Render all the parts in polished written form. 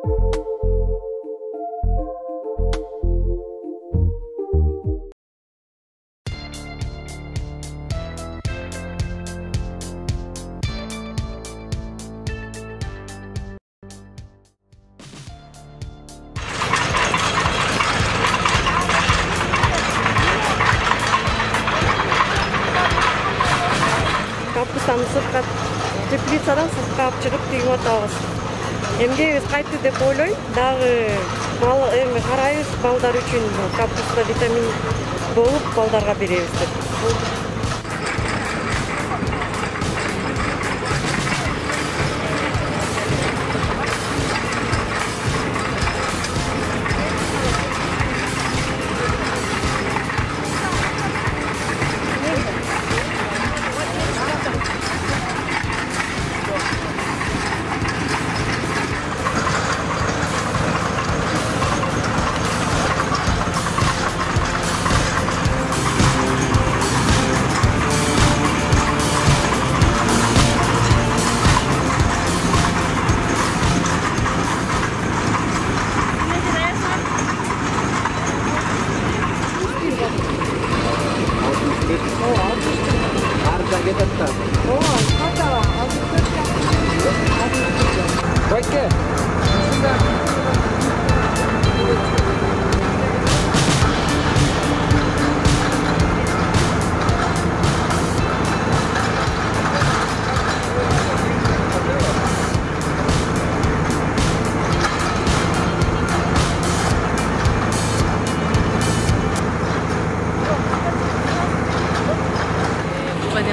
Kapıstan sırtqa теплицадан сыртқа алып чыгып тигип атабыз. Эмне биз кайтты деп ойлойм. Дагы эми карайбыз балдар үчүн капуста витамин болуп балдарга беребиз деп.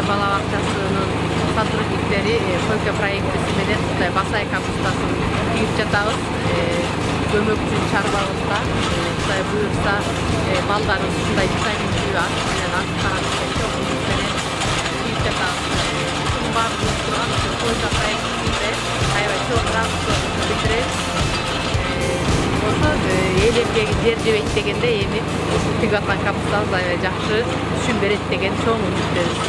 Bala Bakçası'nın сотрудниктери койка проектisi менен мындай басай капустасын кийип жатабыз. Көмөкчү чарбабызда Кудай буюрса балдарыбыз ушундай витаминдүү аш менен азыктанат менен кийип жатабыз. Бунун баардыгы турган койка проектисинде аябай чоң работа бүтүрөбүз. Ошо эл эмгеги жер жебейт дегенде эми ушул тигип аткан капустабыз аябай жакшы түшүм берет деген чоң үмүттөбүз.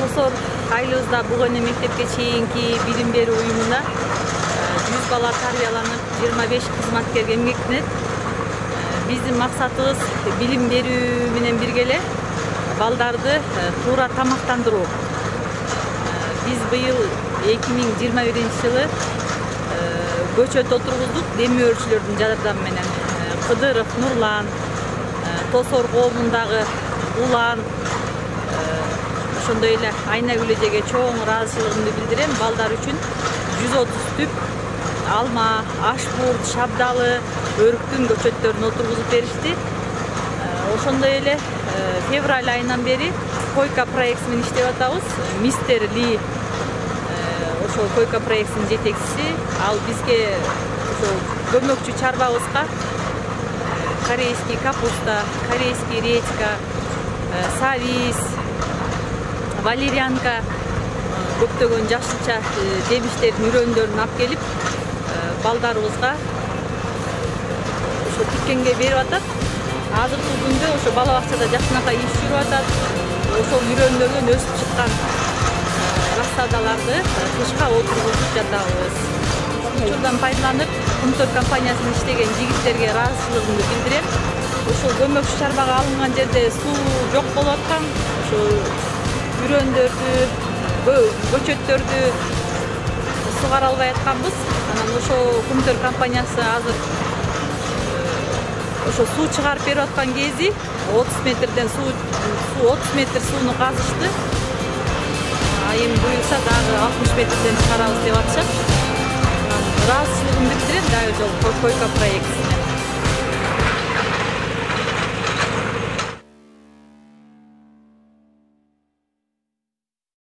Kosor Ayloz'da Bugöne Mektepke çeyinki bilim beri uyumuna 100 bala tarbiyalanıp 25 hizmetkerge emgektinет. Bizim maksatımız bilim berүүmenен birgele baldardı tuura tamaktandırуу. Biz bıyıl 2021-жылы көчөт отургуздук демөө өрчүлөрдүн жардамы менен Кыдыров Нурлан, Тосор коомундагы Улан, ошондой эле Айнагүл эжеге чоң ыраазычылыгымды билдирем. Балдар үчүн 130 түп алма, ашбурт, шабдалы, өрүктүн көчөттөрүн отургузуп беришти. Ошондой эле февраль айынан бери койка проектисинен иштеп атабыз. Мистер Ли ошол койка проектисинин жетекчиси. Ал бизге ошол көмөкчү чарбабызга корейский капуста, корейский редька, савис, валерьянка, көптөгөн жашылча жемиштердин үрөндөрүн алып келип балдарыбызга ошо тиккенге берип атат. Азыркы күндө ошо бала бакчада жакшынакай иш жүрүп атат. Ошол үрөндөрдөн өсүп чыккан рассадаларды кышка отургузуп жатабыз. Учурдан пайдаланып, Кумтөр компаниясынын иштеген жигиттерге ыраазычылыгымды билдирем. Ошол көмөкчү чарбага алынган жерде суу жок болуп аткан. Ошо үрөндөрдү, көчөттөрдү сугара албай атканбыз. Анан ошо Кумтөр компаниясы азыр ошо суу чыгарып берип аткан кези 30 метрден 30 метр сууну казышты. Эми буюрса дагы 60 метрден чыгарабыз деп атышат. Ыраазычылыгымды билдирем дагы жол койка проектисине.